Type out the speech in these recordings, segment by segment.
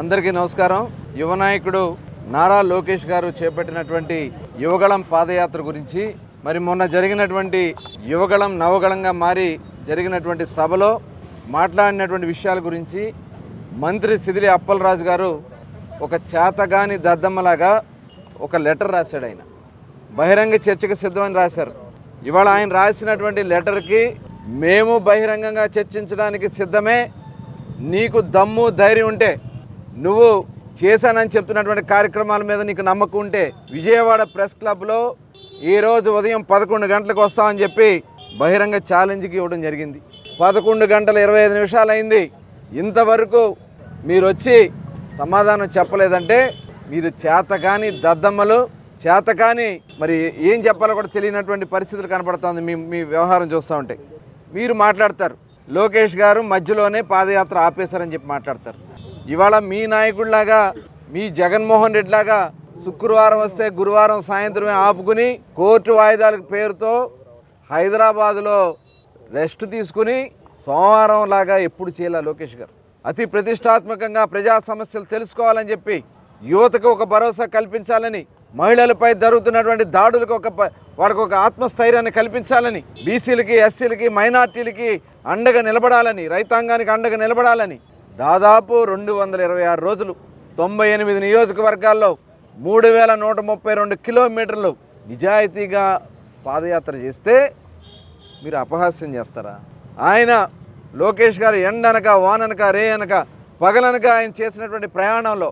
అందరికీ నమస్కారం. యువ నాయకుడు నారా లోకేష్ గారు చేపట్టినటువంటి యువగళం పాదయాత్ర గురించి, మరి మొన్న జరిగినటువంటి యువగళం నవగళంగా మారి జరిగినటువంటి సభలో మాట్లాడినటువంటి విషయాల గురించి మంత్రి సిదిరి అప్పలరాజు గారు ఒక చేతగాని దద్దమ్మలాగా ఒక లెటర్ రాశాడు. ఆయన బహిరంగ చర్చకు సిద్ధమని రాశారు. ఇవాళ ఆయన రాసినటువంటి లెటర్కి మేము బహిరంగంగా చర్చించడానికి సిద్ధమే, నీకు దమ్ము ధైర్యం ఉంటే, నువ్వు చేశానని చెప్తున్నటువంటి కార్యక్రమాల మీద నీకు నమ్మకం ఉంటే విజయవాడ ప్రెస్ క్లబ్లో ఈరోజు ఉదయం 11 గంటలకు వస్తామని చెప్పి బహిరంగ ఛాలెంజ్కి ఇవ్వడం జరిగింది. 11 గంటల 25 నిమిషాలు అయింది. ఇంతవరకు మీరు వచ్చి సమాధానం చెప్పలేదంటే మీరు చేతకాని దద్దమ్మలు, చేతకాని మరి ఏం చెప్పాలో కూడా తెలియనటువంటి పరిస్థితులు కనపడుతుంది. మీ వ్యవహారం చూస్తూ ఉంటే మీరు మాట్లాడతారు, లోకేష్ గారు మధ్యలోనే పాదయాత్ర ఆపేశారని చెప్పి మాట్లాడతారు. ఇవాళ మీ నాయకుడిలాగా, మీ జగన్మోహన్ రెడ్డి లాగా శుక్రవారం వస్తే గురువారం సాయంత్రమే ఆపుకుని కోర్టు వాయిదాల పేరుతో హైదరాబాదులో రెస్ట్ తీసుకుని సోమవారం లాగా ఎప్పుడు చేయలే లోకేష్ గారు. అతి ప్రతిష్టాత్మకంగా ప్రజా సమస్యలు తెలుసుకోవాలని చెప్పి యువతకు ఒక భరోసా కల్పించాలని, మహిళలపై జరుగుతున్నటువంటి దాడులకు వాడికి ఒక ఆత్మస్థైర్యాన్ని కల్పించాలని, బీసీలకి, ఎస్సీలకి, మైనార్టీలకి అండగా నిలబడాలని, రైతాంగానికి అండగా నిలబడాలని దాదాపు 226 రోజులు 98 నియోజకవర్గాల్లో 3132 కిలోమీటర్లు నిజాయితీగా పాదయాత్ర చేస్తే మీరు అపహాస్యం చేస్తారా? ఆయన లోకేష్ గారు ఎండనక వాననక రేయనక పగలనక ఆయన చేసినటువంటి ప్రయాణంలో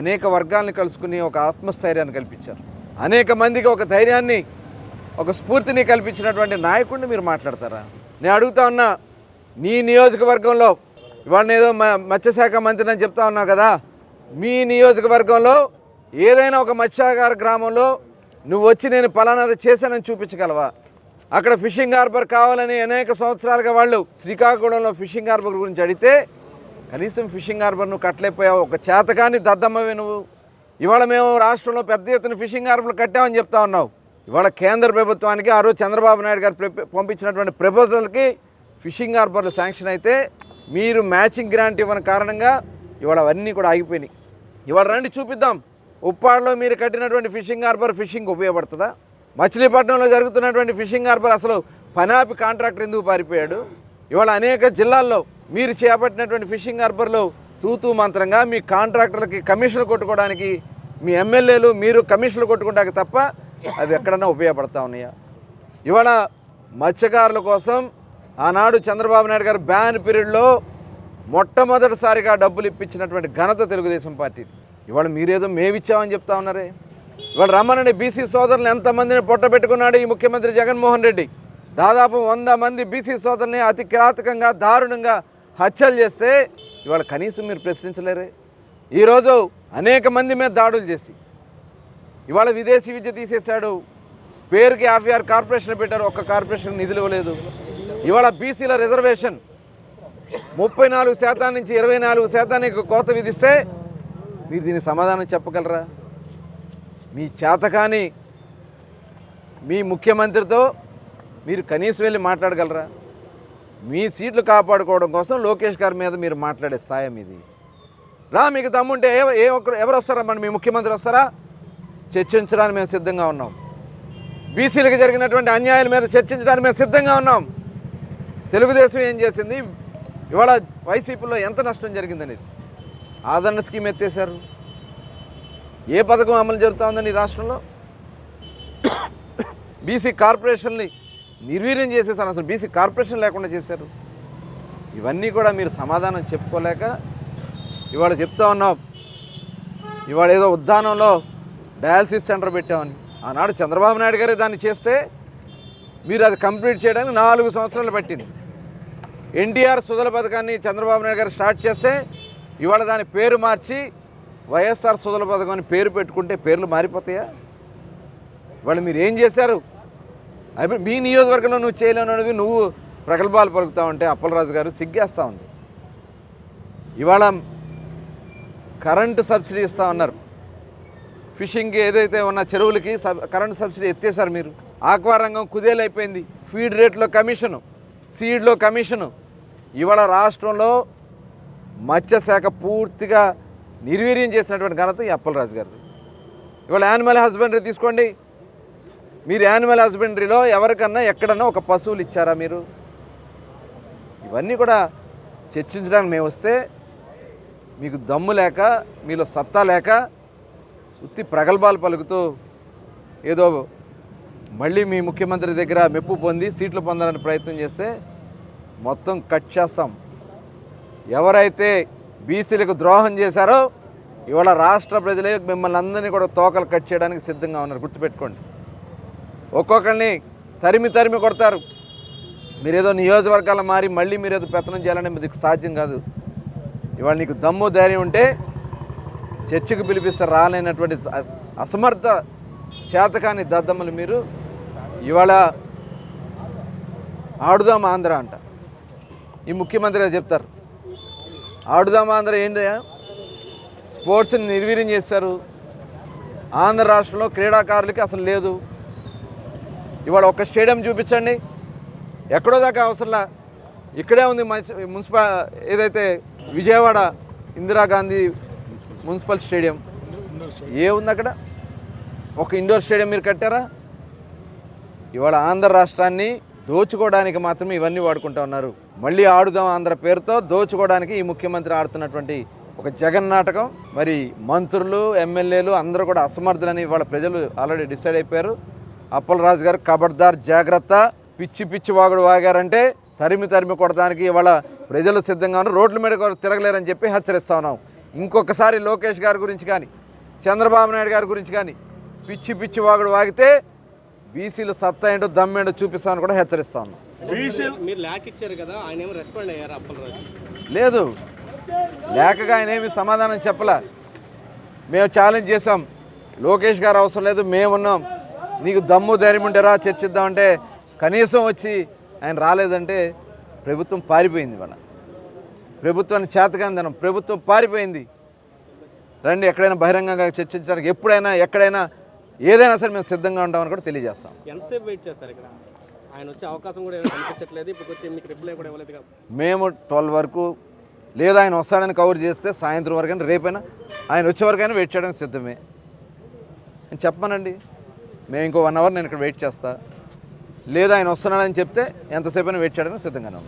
అనేక వర్గాలను కలుసుకుని ఒక ఆత్మస్థైర్యాన్ని కల్పించారు. అనేక మందికి ఒక ధైర్యాన్ని, ఒక స్ఫూర్తిని కల్పించినటువంటి నాయకుడిని మీరు మాట్లాడతారా? నేను అడుగుతా ఉన్నా, నీ నియోజకవర్గంలో ఇవాళ ఏదో మత్స్యశాఖ మంత్రి అని చెప్తా ఉన్నావు కదా, మీ నియోజకవర్గంలో ఏదైనా ఒక మత్స్యాగార గ్రామంలో నువ్వు వచ్చి నేను పలానాది చేశానని చూపించగలవా? అక్కడ ఫిషింగ్ హార్బర్ కావాలని అనేక సంవత్సరాలుగా వాళ్ళు శ్రీకాకుళంలో ఫిషింగ్ హార్బర్ గురించి అడిగితే కనీసం ఫిషింగ్ హార్బర్ నువ్వు కట్టలేకపోయావు. ఒక చేతకాని దద్దమ్మవే నువ్వు. ఇవాళ మేము రాష్ట్రంలో పెద్ద ఎత్తున ఫిషింగ్ హార్బర్లు కట్టామని చెప్తా ఉన్నావు. ఇవాళ కేంద్ర ప్రభుత్వానికి ఆ రోజు చంద్రబాబు నాయుడు గారు పంపించినటువంటి ప్రపోజల్కి ఫిషింగ్ హార్బర్లు శాంక్షన్ అయితే మీరు మ్యాచింగ్ గ్రాంట్ ఇవ్వని కారణంగా ఇవాళ అవన్నీ కూడా ఆగిపోయినాయి. ఇవాళ రండి చూపిద్దాం, ఉప్పాడలో మీరు కట్టినటువంటి ఫిషింగ్ హార్బర్ ఫిషింగ్ ఉపయోగపడుతుందా? మచిలీపట్నంలో జరుగుతున్నటువంటి ఫిషింగ్ హార్బర్ అసలు పనాపి కాంట్రాక్టర్ ఎందుకు పారిపోయాడు? ఇవాళ అనేక జిల్లాల్లో మీరు చేపట్టినటువంటి ఫిషింగ్ హార్బర్లో తూతూ మంత్రంగా మీ కాంట్రాక్టర్లకి కమిషన్లు కొట్టుకోవడానికి, మీ ఎమ్మెల్యేలు మీరు కమిషన్లు కొట్టుకోవడానికి తప్ప అవి ఎక్కడన్నా ఉపయోగపడతా ఉన్నాయా? ఇవాళ మత్స్యకారుల కోసం ఆనాడు చంద్రబాబు నాయుడు గారు బ్యాన్ పీరియడ్లో మొట్టమొదటిసారిగా డబ్బులు ఇప్పించినటువంటి ఘనత తెలుగుదేశం పార్టీ. ఇవాళ మీరేదో మేమిచ్చామని చెప్తా ఉన్నారే. ఇవాళ రమ్మనండి, బీసీ సోదరులను ఎంతమందిని పొట్టబెట్టుకున్నాడు ఈ ముఖ్యమంత్రి జగన్మోహన్ రెడ్డి. దాదాపు 100 మంది బీసీ సోదరుల్ని అతి కిరాతకంగా, దారుణంగా హత్యలు చేస్తే ఇవాళ కనీసం మీరు ప్రశ్నించలేరే? ఈరోజు అనేక మంది మీద దాడులు చేసి ఇవాళ విదేశీ విద్య తీసేశాడు. పేరుకి 56 కార్పొరేషన్లు పెట్టారు, ఒక్క కార్పొరేషన్ నిధులు ఇవ్వలేదు. ఇవాళ బీసీల రిజర్వేషన్ 34% నుంచి 24% కోత విధిస్తే మీరు దీనికి సమాధానం చెప్పగలరా? మీ చేతకాని మీ ముఖ్యమంత్రితో మీరు కనీసం వెళ్ళి మాట్లాడగలరా? మీ సీట్లు కాపాడుకోవడం కోసం లోకేష్ గారి మీద మీరు మాట్లాడే స్థాయి మీది. మీకు దమ్ముంటే ఎవరు వస్తారా? మీ ముఖ్యమంత్రి వస్తారా? చర్చించడానికి మేము సిద్ధంగా ఉన్నాం. బీసీలకు జరిగినటువంటి అన్యాయాల మీద చర్చించడానికి మేము సిద్ధంగా ఉన్నాం. తెలుగుదేశం ఏం చేసింది, ఇవాళ వైసీపీలో ఎంత నష్టం జరిగిందనేది ఆదరణ స్కీమ్ ఎత్తేశారు. ఏ పథకం అమలు జరుగుతూ ఉందని ఈ రాష్ట్రంలో? బీసీ కార్పొరేషన్ని నిర్వీర్యం చేసేసారు, అసలు బీసీ కార్పొరేషన్ లేకుండా చేశారు. ఇవన్నీ కూడా మీరు సమాధానం చెప్పుకోలేక ఇవాళ చెప్తా ఉన్నాం. ఇవాళ ఏదో ఉద్దానంలో డయాలసిస్ సెంటర్ పెట్టామని, ఆనాడు చంద్రబాబు నాయుడు గారే దాన్ని చేస్తే మీరు అది కంప్లీట్ చేయడానికి 4 సంవత్సరాలు పట్టింది. ఎన్టీఆర్ సుజల పథకాన్ని చంద్రబాబు నాయుడు గారు స్టార్ట్ చేస్తే ఇవాళ దాని పేరు మార్చి వైఎస్ఆర్ సుజల పథకం అని పేరు పెట్టుకుంటే పేర్లు మారిపోతాయా? ఇవాళ మీరు ఏం చేశారు? అవి మీ నియోజకవర్గంలో నువ్వు చేయలేనివి నువ్వు ప్రగల్భాలు పలుకుతా ఉంటే అప్పలరాజు గారు సిగ్గేస్తూ ఉంది. ఇవాళ కరెంటు సబ్సిడీ ఇస్తూ ఉన్నారు. ఫిషింగ్కి ఏదైతే ఉన్న చెరువులకి కరెంటు సబ్సిడీ ఎత్తేసారు మీరు. ఆక్వా రంగం కుదేలైపోయింది. ఫీడ్ రేట్లో కమిషను, సీడ్లో కమిషను. ఇవాళ రాష్ట్రంలో మత్స్యశాఖ పూర్తిగా నిర్వీర్యం చేసినటువంటి ఘనత ఈ అప్పలరాజు గారు. ఇవాళ యానిమల్ హస్బెండరీ తీసుకోండి. మీరు యానిమల్ హస్బెండరీలో ఎవరికన్నా ఎక్కడన్నా ఒక పశువులు ఇచ్చారా మీరు? ఇవన్నీ కూడా చర్చించడానికి మేము వస్తే మీకు దమ్ము లేక, మీలో సత్తా లేక ఉత్తి ప్రగల్భాలు పలుకుతూ ఏదో మళ్ళీ మీ ముఖ్యమంత్రి దగ్గర మెప్పు పొంది సీట్లు పొందాలని ప్రయత్నం చేస్తే మొత్తం కట్ చేస్తాం. ఎవరైతే బీసీలకు ద్రోహం చేశారో ఇవాళ రాష్ట్ర ప్రజలే మిమ్మల్ని అందరినీ కూడా తోకలు కట్ చేయడానికి సిద్ధంగా ఉన్నారు. గుర్తుపెట్టుకోండి. ఒక్కొక్కరిని తరిమి తరిమి కొడతారు. మీరేదో నియోజకవర్గాలు మారి మళ్ళీ మీరేదో పెత్తనం చేయాలని మీకు సాధ్యం కాదు. ఇవాళ నీకు దమ్ము ధైర్యం ఉంటే చర్చకు పిలిపిస్తే రాలేనటువంటి అసమర్థ చేతకాని దద్దమ్మలు మీరు ఇవాళ ఆడుదాం ఆంధ్ర అంట ఈ ముఖ్యమంత్రి గారు చెప్తారు. ఆడుదాం ఆంధ్ర ఏంటయ్యా? స్పోర్ట్స్ని నిర్వీర్యం చేశారు. ఆంధ్ర రాష్ట్రంలో క్రీడాకారులకి అసలు లేదు. ఇవాళ ఒక స్టేడియం చూపించండి, ఎక్కడో దాకా అవసరంలా. ఇక్కడే ఉంది ఏదైతే విజయవాడ ఇందిరాగాంధీ మున్సిపల్ స్టేడియం ఏముంది అక్కడ? ఒక ఇండోర్ స్టేడియం మీరు కట్టారా? ఇవాళ ఆంధ్ర రాష్ట్రాన్ని దోచుకోవడానికి మాత్రమే ఇవన్నీ వాడుకుంటూ ఉన్నారు. మళ్ళీ ఆడుదాం ఆంధ్ర పేరుతో దోచుకోవడానికి ఈ ముఖ్యమంత్రి ఆడుతున్నటువంటి ఒక జగన్ నాటకం. మరి మంత్రులు, ఎమ్మెల్యేలు అందరూ కూడా అసమర్థులని ఇవాళ ప్రజలు ఆల్రెడీ డిసైడ్ అయిపోయారు. అప్పలరాజు గారు ఖబర్దార్, జాగ్రత్త. పిచ్చి పిచ్చి వాగుడు వాగారంటే తరిమి తరిమి కొడడానికి ఇవాళ ప్రజలు సిద్ధంగా ఉన్నారు. రోడ్ల మీద తిరగలేరని చెప్పి హెచ్చరిస్తా ఉన్నాం. ఇంకొకసారి లోకేష్ గారి గురించి కానీ, చంద్రబాబు నాయుడు గారి గురించి కానీ పిచ్చి పిచ్చి వాగుడు వాగితే బీసీలు సత్తా ఏంటో దమ్మేంటో చూపిస్తామని కూడా హెచ్చరిస్తా ఉన్నాం. మీరు లేఖ ఇచ్చారు కదా, ఆయన ఏమో రెస్పాండ్ అయ్యారు అప్పలరాజు? లేదు, లేఖగా ఆయన ఏమి సమాధానం చెప్పలే. మేము ఛాలెంజ్ చేసాం, లోకేష్ గారు అవసరం లేదు, మేమున్నాం, నీకు దమ్ము ధైర్యం ఉంటే రా చర్చిద్దామంటే కనీసం వచ్చి ఆయన రాలేదంటే ప్రభుత్వం పారిపోయింది. మన ప్రభుత్వాన్ని చేతకాందనం, ప్రభుత్వం పారిపోయింది. రండి, ఎక్కడైనా బహిరంగంగా చర్చించడానికి ఎప్పుడైనా ఎక్కడైనా ఏదైనా సరే మేము సిద్ధంగా ఉంటామని కూడా తెలియజేస్తాం. ఎంతసేపు వెయిట్ చేస్తారు ఇక్కడ? ఆయన వచ్చే అవకాశం కూడా కనిపించట్లేదు. ఇప్పుడు వచ్చి మీకు రిప్లై కూడా ఇవ్వలేదు. మేము 12 వరకు లేదా ఆయన వస్తాడని కవర్ చేస్తే సాయంత్రం వరకైనా రేపైనా ఆయన వచ్చే వరకైనా వెయిట్ చేయడానికి సిద్ధమే. నేను చెప్పానండి, మేము ఇంకో 1 అవర్ నేను ఇక్కడ వెయిట్ చేస్తా. లేదా ఆయన వస్తున్నాడని చెప్తే ఎంతసేపు అయినా వెయిట్ చేయడానికి సిద్ధంగానే ఉన్నాం.